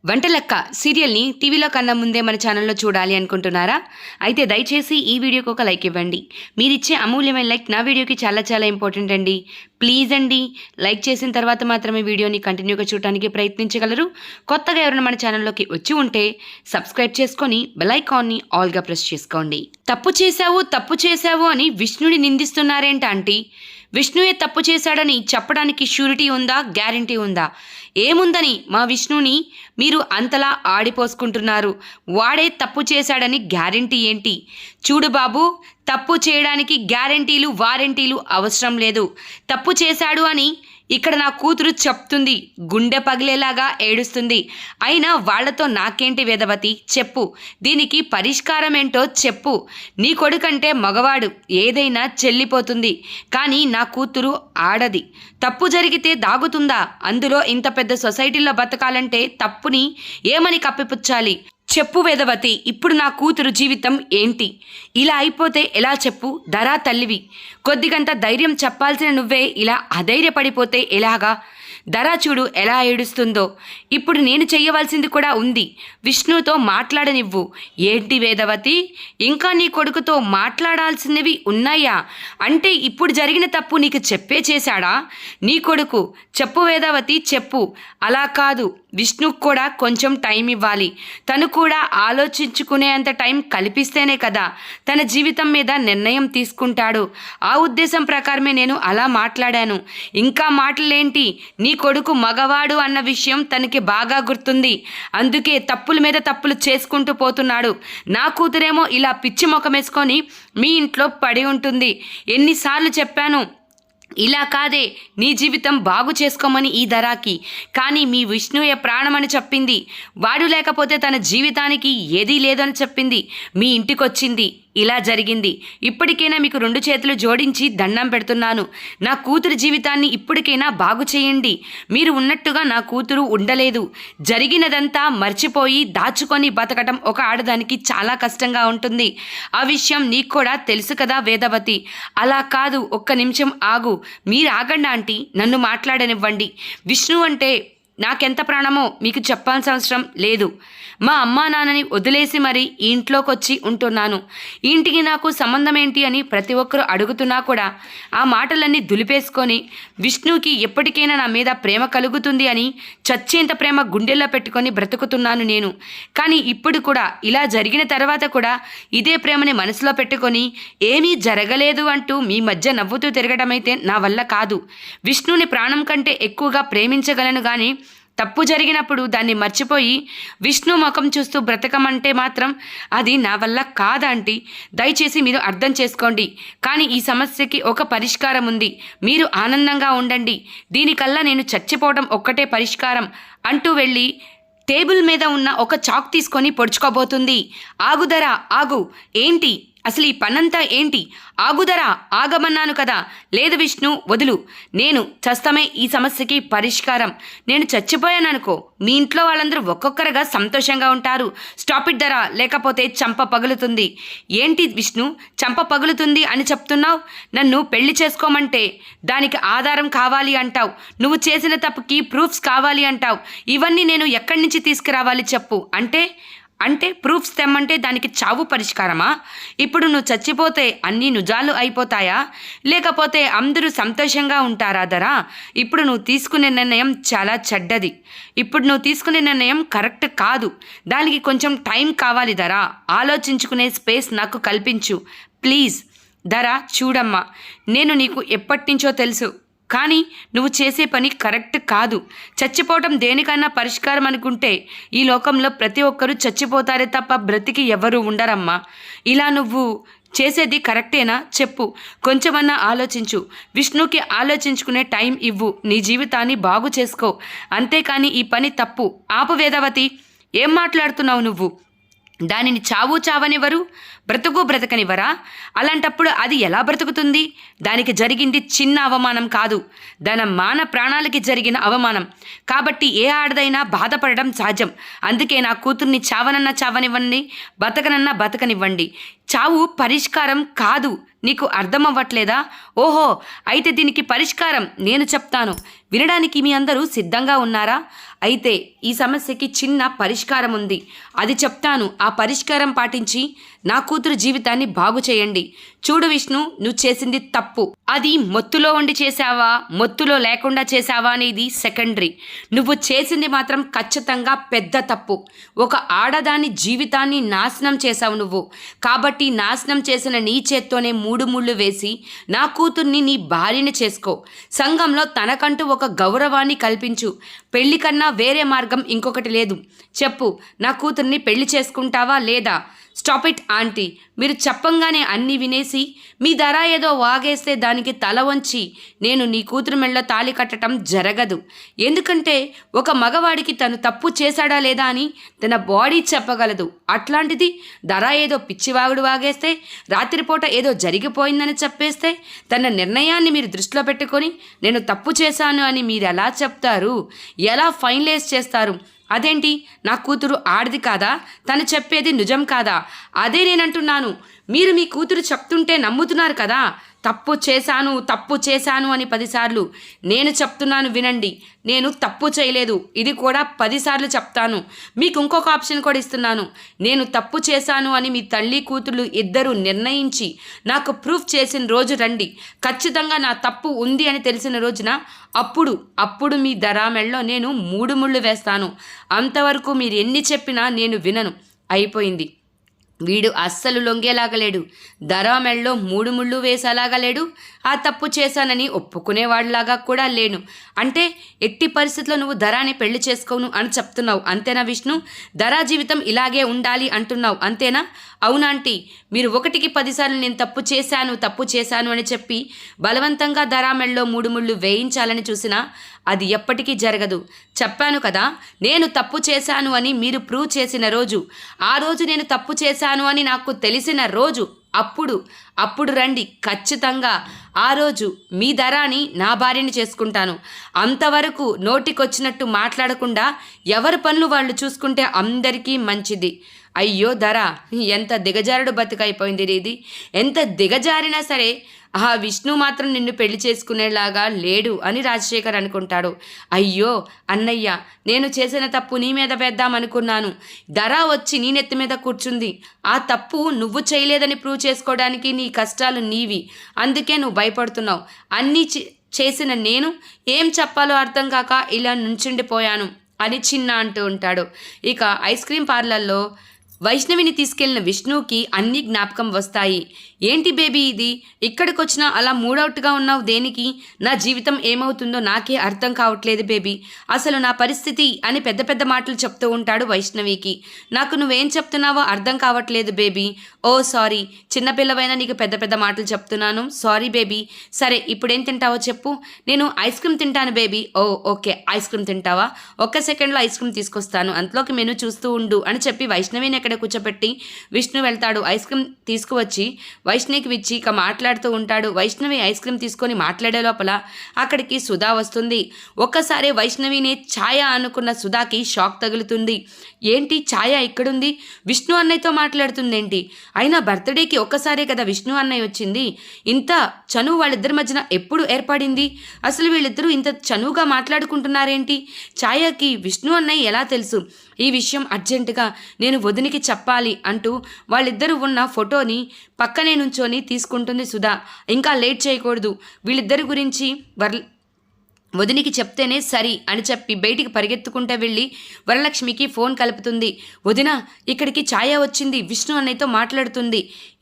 వంటలక్క సీరియల్ని టీవీలో కన్నా ముందే మన ఛానల్లో చూడాలి అనుకుంటున్నారా? అయితే దయచేసి ఈ వీడియోకి ఒక లైక్ ఇవ్వండి. మీరిచ్చే అమూల్యమైన లైక్ నా వీడియోకి చాలా చాలా ఇంపార్టెంట్ అండి. ప్లీజ్ అండి, లైక్ చేసిన తర్వాత మాత్రమే వీడియోని కంటిన్యూగా చూడడానికి ప్రయత్నించగలరు. కొత్తగా ఎవరైనా మన ఛానల్లోకి వచ్చి ఉంటే సబ్స్క్రైబ్ చేసుకొని బెల్ ఐకాన్ని ఆల్గా ప్రెస్ చేసుకోండి. తప్పు చేశావు అని విష్ణుని నిందిస్తున్నారేంట ఆంటీ? విష్ణుయే తప్పు చేశాడని చెప్పడానికి షూరిటీ ఉందా, గ్యారంటీ ఉందా? ఏముందని మా విష్ణుని మీరు అంతలా ఆడిపోసుకుంటున్నారు? వాడే తప్పు చేశాడని గ్యారంటీ ఏంటి? చూడు బాబు, తప్పు చేయడానికి గ్యారంటీలు వారంటీలు అవసరం లేదు. తప్పు చేశాడు అని ఇక్కడ నా కూతురు చెప్తుంది, గుండె పగిలేలాగా ఏడుస్తుంది. అయినా వాళ్లతో నాకేంటి వేదవతి? చెప్పు, దీనికి పరిష్కారం ఏంటో చెప్పు. నీ కొడుకంటే మగవాడు, ఏదైనా చెల్లిపోతుంది. కానీ నా కూతురు ఆడది. తప్పు జరిగితే దాగుతుందా? అందులో ఇంత పెద్ద సొసైటీలో బతకాలంటే తప్పుని ఏమని కప్పిపుచ్చాలి? చెప్పు వేదవతి, ఇప్పుడు నా కూతురు జీవితం ఏంటి? ఇలా అయిపోతే ఎలా చెప్పు? ధరా తల్లివి, కొద్దిగంత ధైర్యం చెప్పాల్సిన నువ్వే ఇలా అధైర్యపడిపోతే ఎలాగా? ధరా చూడు ఎలా ఏడుస్తుందో. ఇప్పుడు నేను చెయ్యవలసింది కూడా ఉంది. విష్ణుతో మాట్లాడనివ్వు. ఏంటి వేదవతి, ఇంకా నీ కొడుకుతో మాట్లాడాల్సినవి ఉన్నాయా? అంటే ఇప్పుడు జరిగిన తప్పు నీకు చెప్పే చేశాడా నీ కొడుకు? చెప్పు వేదవతి, చెప్పు. అలా కాదు, విష్ణుకు కూడా కొంచెం టైం ఇవ్వాలి. తను కూడా ఆలోచించుకునేంత టైం కల్పిస్తేనే కదా తన జీవితం మీద నిర్ణయం తీసుకుంటాడు. ఆ ఉద్దేశం ప్రకారమే నేను అలా మాట్లాడాను. ఇంకా మాటలేంటి? నీ కొడుకు మగవాడు అన్న విషయం తనకి బాగా గుర్తుంది. అందుకే తప్పుల మీద తప్పులు చేసుకుంటూ పోతున్నాడు. నా కూతురేమో ఇలా పిచ్చి ముఖమేసుకొని మీ ఇంట్లో పడి ఉంటుంది. ఎన్నిసార్లు చెప్పాను, ఇలా కాదే నీ జీవితం బాగు చేసుకోమని ఈ ధరాకి. కానీ మీ విష్ణుయే ప్రాణమని చెప్పింది. వాడు లేకపోతే తన జీవితానికి ఏదీ లేదని చెప్పింది. మీ ఇంటికొచ్చింది, ఇలా జరిగింది. ఇప్పటికైనా మీకు 2 చేతులు జోడించి దండం పెడుతున్నాను. నా కూతురు జీవితాన్ని ఇప్పటికైనా బాగు చేయండి. మీరు ఉన్నట్టుగా నా కూతురు ఉండలేదు. జరిగినదంతా మర్చిపోయి దాచుకొని బతకటం ఒక ఆడదానికి చాలా కష్టంగా ఉంటుంది. ఆ విషయం నీకు కూడా తెలుసు కదా వేదవతి. అలా కాదు, ఒక్క నిమిషం ఆగు. మీరు ఆగండి ఆంటీ, నన్ను మాట్లాడనివ్వండి. విష్ణు అంటే నాకెంత ప్రాణమో మీకు చెప్పాల్సిన అవసరం లేదు. మా అమ్మా నాన్నని వదిలేసి మరి ఈ ఇంట్లోకి వచ్చి ఉంటున్నాను. ఈ ఇంటికి నాకు సంబంధం ఏంటి అని ప్రతి ఒక్కరూ అడుగుతున్నా కూడా ఆ మాటలన్నీ దులిపేసుకొని విష్ణుకి ఎప్పటికైనా నా మీద ప్రేమ కలుగుతుంది అని చచ్చేంత ప్రేమ గుండెల్లో పెట్టుకొని బ్రతుకుతున్నాను నేను. కానీ ఇప్పుడు కూడా ఇలా జరిగిన తర్వాత కూడా ఇదే ప్రేమని మనసులో పెట్టుకొని ఏమీ జరగలేదు అంటూ మీ మధ్య నవ్వుతూ తిరగడం అయితే నా వల్ల కాదు. విష్ణుని ప్రాణం కంటే ఎక్కువగా ప్రేమించగలను, కానీ తప్పు జరిగినప్పుడు దాన్ని మర్చిపోయి విష్ణు ముఖం చూస్తూ బ్రతకమంటే మాత్రం అది నా వల్ల కాదంటీ. దయచేసి మీరు అర్థం చేసుకోండి. కానీ ఈ సమస్యకి ఒక పరిష్కారం ఉంది. మీరు ఆనందంగా ఉండండి. దీనికల్లా నేను చచ్చిపోవడం ఒక్కటే పరిష్కారం అంటూ వెళ్ళి టేబుల్ మీద ఉన్న ఒక చాక్ తీసుకొని పొడుచుకోబోతుంది. ఆగుదరా, ఆగు. ఏంటి అసలు ఈ పనంతా ఏంటి? ఆగుదరా, ఆగమన్నాను కదా. లేదు విష్ణు, వదులు. నేను చస్తమే ఈ సమస్యకి పరిష్కారం. నేను చచ్చిపోయాననుకో, మీ ఇంట్లో వాళ్ళందరూ ఒక్కొక్కరుగా సంతోషంగా ఉంటారు. స్టాప్ ఇట్ ధరా, లేకపోతే చంప పగులుతుంది. ఏంటి విష్ణు, చంప పగులుతుంది అని చెప్తున్నావు? నన్ను పెళ్లి చేసుకోమంటే దానికి ఆధారం కావాలి అంటావు. నువ్వు చేసిన తప్పుకి ప్రూఫ్స్ కావాలి అంటావు. ఇవన్నీ నేను ఎక్కడి నుంచి తీసుకురావాలి చెప్పు. అంటే ప్రూఫ్స్ తెమ్మంటే దానికి చావు పరిష్కారమా? ఇప్పుడు నువ్వు చచ్చిపోతే అన్నీ నిజాలు అయిపోతాయా? లేకపోతే అందరూ సంతోషంగా ఉంటారా ధరా? ఇప్పుడు నువ్వు తీసుకునే నిర్ణయం చాలా చెడ్డది. ఇప్పుడు నువ్వు తీసుకునే నిర్ణయం కరెక్ట్ కాదు. దానికి కొంచెం టైం కావాలి ధరా. ఆలోచించుకునే స్పేస్ నాకు కల్పించు ప్లీజ్. ధరా చూడమ్మా, నేను నీకు ఎప్పటినుంచో తెలుసు, కానీ నువ్వు చేసే పని కరెక్ట్ కాదు. చచ్చిపోవటం దేనికన్నా పరిష్కారం అనుకుంటే ఈ లోకంలో ప్రతి ఒక్కరూ చచ్చిపోతారే తప్ప బ్రతికి ఎవరు ఉండరమ్మా. ఇలా నువ్వు చేసేది కరెక్టేనా చెప్పు. కొంచెమన్నా ఆలోచించు. విష్ణుకి ఆలోచించుకునే టైం ఇవ్వు. నీ జీవితాన్ని బాగు చేసుకో. అంతేకాని ఈ పని తప్పు. ఆపు వేదవతి, ఏం మాట్లాడుతున్నావు నువ్వు? దానిని చావు చావనివ్వరు, బ్రతుకు బ్రతకనివ్వరా? అలాంటప్పుడు అది ఎలా బ్రతుకుతుంది? దానికి జరిగింది చిన్న అవమానం కాదు, దాని మాన ప్రాణాలకి జరిగిన అవమానం. కాబట్టి ఏ ఆడదైనా బాధపడడం సహజం. అందుకే నా కూతుర్ని చావనన్నా చావనివ్వండి, బతకనన్నా బతకనివ్వండి. చావు పరిష్కారం కాదు. నీకు అర్థమవ్వట్లేదా? ఓహో, అయితే దీనికి పరిష్కారం నేను చెప్తాను. వినడానికి మీ అందరూ సిద్ధంగా ఉన్నారా? అయితే ఈ సమస్యకి చిన్న పరిష్కారం ఉంది, అది చెప్తాను. ఆ పరిష్కారం పాటించి నా కూతురు జీవితాన్ని బాగు చేయండి. చూడు విష్ణు, నువ్వు చేసింది తప్పు. అది మొత్తులో ఉండి చేశావా, మొత్తులో లేకుండా చేశావా అనేది సెకండరీ. నువ్వు చేసింది మాత్రం ఖచ్చితంగా పెద్ద తప్పు. ఒక ఆడదాని జీవితాన్ని నాశనం చేశావు నువ్వు. కాబట్టి నాశనం చేసిన నీ చేత్తోనే 3 ముళ్ళు వేసి నా కూతుర్ని నీ భార్యని చేసుకో. సంఘంలో తనకంటూ ఒక గౌరవాన్ని కల్పించు. పెళ్లి కన్నా వేరే మార్గం ఇంకొకటి లేదు. చెప్పు, నా కూతుర్ని పెళ్లి చేసుకుంటావా లేదా? Stop it aunty. మీరు చెప్పంగానే అన్నీ వినేసి మీ ధర ఏదో వాగేస్తే దానికి తల వంచి నేను నీ కూతురు మెళ్ళ తాళి కట్టడం జరగదు. ఎందుకంటే ఒక మగవాడికి తను తప్పు చేశాడా లేదా అని తన బాడీ చెప్పగలదు. అట్లాంటిది ధర ఏదో పిచ్చివాగుడు వాగేస్తే, రాత్రిపూట ఏదో జరిగిపోయిందని చెప్పేస్తే తన నిర్ణయాన్ని మీరు దృష్టిలో పెట్టుకొని నేను తప్పు చేశాను అని మీరు ఎలా చెప్తారు? ఎలా ఫైనలైజ్ చేస్తారు? అదేంటి, నా కూతురు ఆడది కాదా? తను చెప్పేది నిజం కాదా? అదే నేనంటున్నాను. మీరు మీ కూతురు చెప్తుంటే నమ్ముతున్నారు కదా. తప్పు చేశాను అని 10 సార్లు నేను చెప్తున్నాను, వినండి. నేను తప్పు చేయలేదు, ఇది కూడా 10 సార్లు చెప్తాను. మీకు ఇంకొక ఆప్షన్ కూడా ఇస్తున్నాను. నేను తప్పు చేశాను అని మీ తల్లి కూతురు ఇద్దరు నిర్ణయించి నాకు ప్రూఫ్ చేసిన రోజు రండి. ఖచ్చితంగా నా తప్పు ఉంది అని తెలిసిన రోజున అప్పుడు మీ ధరా మెళ్ళలో నేను 3 ముళ్ళు వేస్తాను. అంతవరకు మీరు ఎన్ని చెప్పినా నేను వినను. అయిపోయింది. వీడు అస్సలు లొంగేలాగలేడు. ధరా మెళ్ళలో 3 ముళ్ళు వేసేలాగలేడు. ఆ తప్పు చేశానని ఒప్పుకునేవాడిలాగా కూడా లేను. అంటే ఎట్టి పరిస్థితుల్లో నువ్వు ధరాని పెళ్లి చేసుకోను అని చెప్తున్నావు, అంతేనా విష్ణు? ధరా జీవితం ఇలాగే ఉండాలి అంటున్నావు, అంతేనా? అవునాంటీ, మీరు 1కి 10 సార్లు నేను తప్పు చేశాను అని చెప్పి బలవంతంగా ధరా మెళ్ళలో 3 ముళ్ళు వేయించాలని చూసినా అది ఎప్పటికీ జరగదు. చెప్పాను కదా, నేను తప్పు చేశాను అని మీరు ప్రూవ్ చేసిన రోజు, ఆ రోజు నేను తప్పు చేశాను అని నాకు తెలిసిన రోజు, అప్పుడు రండి. ఖచ్చితంగా ఆ రోజు మీ ధరాని నా భార్యని చేసుకుంటాను. అంతవరకు నోటికొచ్చినట్టు మాట్లాడకుండా ఎవరి పనులు వాళ్ళు చూసుకుంటే అందరికీ మంచిది. అయ్యో ధర, ఎంత దిగజారుడు బతుకైపోయింది ఇది. ఎంత దిగజారినా సరే ఆ విష్ణు మాత్రం నిన్ను పెళ్లి చేసుకునేలాగా లేడు అని రాజశేఖర్ అనుకుంటాడు. అయ్యో అన్నయ్య, నేను చేసిన తప్పు నీ మీద వేద్దామనుకున్నాను. ధర వచ్చి నీ నెత్తి మీద కూర్చుంది. ఆ తప్పు నువ్వు చేయలేదని ప్రూవ్ చేసుకోవడానికి నీ కష్టాలు నీవి. అందుకే నువ్వు భయపడుతున్నావు. అన్నీ చేసిన నేను ఏం చెప్పాలో అర్థం కాక ఇలా నుంచుండిపోయాను అని చిన్న అంటూ ఉంటాడు. ఇక ఐస్ క్రీమ్ పార్లర్లో వైష్ణవిని తీసుకెళ్లిన విష్ణుకి అన్ని జ్ఞాపకం వస్తాయి. ఏంటి బేబీ ఇది, ఇక్కడికి వచ్చినా అలా మూడౌట్గా ఉన్నావు దేనికి? నా జీవితం ఏమవుతుందో నాకే అర్థం కావట్లేదు బేబీ. అసలు నా పరిస్థితి అని పెద్ద పెద్ద మాటలు చెప్తూ ఉంటాడు వైష్ణవికి. నాకు నువ్వేం చెప్తున్నావో అర్థం కావట్లేదు బేబీ. ఓ సారీ, చిన్నపిల్లవైనా నీకు పెద్ద పెద్ద మాటలు చెప్తున్నాను, సారీ బేబీ. సరే ఇప్పుడేం తింటావో చెప్పు. నేను ఐస్ క్రీమ్ తింటాను బేబీ. ఓ ఓకే, ఐస్ క్రీమ్ తింటావా? 1 సెకండ్లో ఐస్ క్రీమ్ తీసుకొస్తాను, అంతలోకి మెనూ చూస్తూ ఉండు అని చెప్పి వైష్ణవిని ఎక్కడ కూర్చోపెట్టి విష్ణు వెళ్తాడు. ఐస్ క్రీమ్ తీసుకువచ్చి వైష్ణవికి ఇచ్చి ఇక మాట్లాడుతూ ఉంటాడు. వైష్ణవి ఐస్ క్రీమ్ తీసుకొని మాట్లాడే లోపల అక్కడికి సుధా వస్తుంది. ఒక్కసారి వైష్ణవిని ఛాయ అనుకున్న సుధాకి షాక్ తగులుతుంది. ఏంటి ఛాయ ఇక్కడుంది, విష్ణు అన్నయ్యతో మాట్లాడుతుందేంటి? అయినా బర్త్డేకి ఒక్కసారే కదా విష్ణు అన్నయ్య వచ్చింది. ఇంత చనువు వాళ్ళిద్దరి మధ్యన ఎప్పుడు ఏర్పడింది? అసలు వీళ్ళిద్దరూ ఇంత చనువుగా మాట్లాడుకుంటున్నారేంటి? ఛాయకి విష్ణు అన్నయ్య ఎలా తెలుసు? ఈ విషయం అర్జెంటుగా నేను వదినికి చెప్పాలి అంటూ వాళ్ళిద్దరూ ఉన్న ఫోటోని పక్కనే నుంచొని తీసుకుంటుంది సుధా. ఇంకా లేట్ చేయకూడదు, వీళ్ళిద్దరి గురించి వదినికి చెప్తేనే సరి అని చెప్పి బయటికి పరిగెత్తుకుంటూ వెళ్ళి వరలక్ష్మికి ఫోన్ కలుపుతుంది. వదిన, ఇక్కడికి ఛాయ వచ్చింది, విష్ణు అన్నయ్యతో మాట్లాడుతుంది.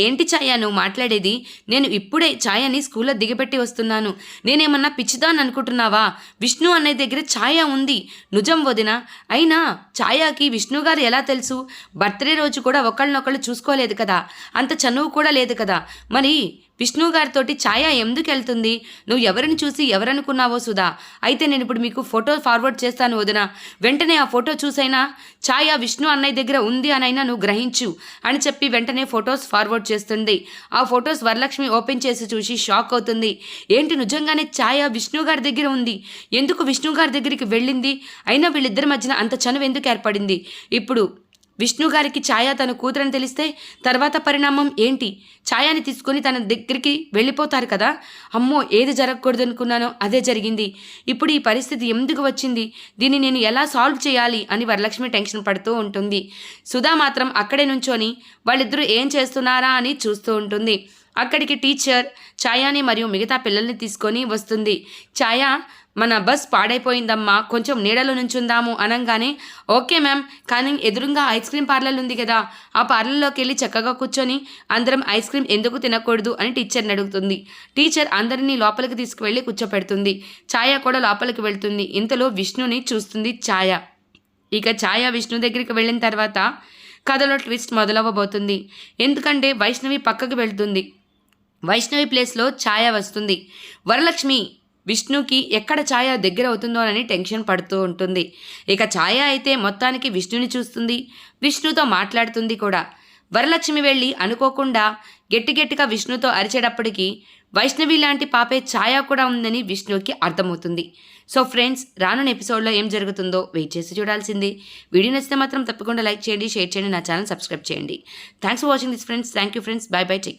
ఏంటి ఛాయ నువ్వు మాట్లాడేది? నేను ఇప్పుడే ఛాయని స్కూల్లో దిగబెట్టి వస్తున్నాను. నేనేమన్నా పిచ్చిదాన్ని అనుకుంటున్నావా? విష్ణు అన్నయ్య దగ్గర ఛాయ ఉంది. నిజం వదిన. అయినా ఛాయకి విష్ణు గారు ఎలా తెలుసు? బర్త్డే రోజు కూడా ఒకళ్ళనొకళ్ళు చూసుకోలేదు కదా, అంత చనువు కూడా లేదు కదా. మరి విష్ణు గారితోటి ఛాయ ఎందుకు వెళ్తుంది? నువ్వు ఎవరిని చూసి ఎవరనుకున్నావో సుధా. అయితే నేను ఇప్పుడు మీకు ఫోటో ఫార్వర్డ్ చేస్తాను వదిన. వెంటనే ఆ ఫోటో చూసైనా ఛాయ విష్ణు అన్నయ్య దగ్గర ఉంది అనైనా నువ్వు గ్రహించు అని చెప్పి వెంటనే ఫొటోస్ ఫార్వర్డ్ చేస్తుంది. ఆ ఫొటోస్ వరలక్ష్మి ఓపెన్ చేసి చూసి షాక్ అవుతుంది. ఏంటి, నిజంగానే ఛాయ విష్ణు గారి దగ్గర ఉంది? ఎందుకు విష్ణు గారి దగ్గరికి వెళ్ళింది? అయినా వీళ్ళిద్దరి మధ్యన అంత చనువు ఎందుకు ఏర్పడింది? ఇప్పుడు విష్ణు గారికి ఛాయ తన కూతురని తెలిస్తే తర్వాత పరిణామం ఏంటి? ఛాయాని తీసుకొని తన దగ్గరికి వెళ్ళిపోతారు కదా. అమ్మో, ఏది జరగకూడదు అనుకున్నానో అదే జరిగింది. ఇప్పుడు ఈ పరిస్థితి ఎందుకు వచ్చింది? దీన్ని నేను ఎలా సాల్వ్ చేయాలి అని వరలక్ష్మి టెన్షన్ పడుతూ ఉంటుంది. సుధా మాత్రం అక్కడే నుంచొని వాళ్ళిద్దరూ ఏం చేస్తున్నారా అని చూస్తూ ఉంటుంది. అక్కడికి టీచర్ ఛాయాని మరియు మిగతా పిల్లల్ని తీసుకొని వస్తుంది. ఛాయ, మన బస్ పాడైపోయిందమ్మా, కొంచెం నీడలో నుంచుందాము అనగానే ఓకే మ్యామ్, కానీ ఎదురుగా ఐస్ క్రీమ్ పార్లర్ ఉంది కదా, ఆ పార్లర్లోకి వెళ్ళి చక్కగా కూర్చొని అందరం ఐస్ క్రీమ్ ఎందుకు తినకూడదు అని టీచర్ని అడుగుతుంది. టీచర్ అందరినీ లోపలికి తీసుకువెళ్ళి కూర్చోపెడుతుంది. ఛాయ కూడా లోపలికి వెళ్తుంది. ఇంతలో విష్ణుని చూస్తుంది ఛాయ. ఇక ఛాయ విష్ణు దగ్గరికి వెళ్ళిన తర్వాత కథలో ట్విస్ట్ మొదలవ్వబోతుంది. ఎందుకంటే వైష్ణవి పక్కకు వెళ్తుంది. వైష్ణవి ప్లేస్లో ఛాయ వస్తుంది. వరలక్ష్మి విష్ణుకి ఎక్కడ ఛాయ దగ్గర అవుతుందోనని టెన్షన్ పడుతూ ఉంటుంది. ఇక ఛాయ అయితే మొత్తానికి విష్ణుని చూస్తుంది, విష్ణుతో మాట్లాడుతుంది కూడా. వరలక్ష్మి వెళ్ళి అనుకోకుండా గట్టిగా విష్ణుతో అరిచేటప్పటికి వైష్ణవి లాంటి పాపే ఛాయ కూడా ఉందని విష్ణుకి అర్థమవుతుంది. సో ఫ్రెండ్స్, రానున్న ఎపిసోడ్లో ఏం జరుగుతుందో వెయిట్ చేసి చూడాల్సిందే. వీడియో నచ్చితే మాత్రం తప్పకుండా లైక్ చేయండి, షేర్ చేయండి, నా ఛానల్ సబ్స్క్రైబ్ చేయండి. Thanks for watching this friends. Thank you friends. By by, take care.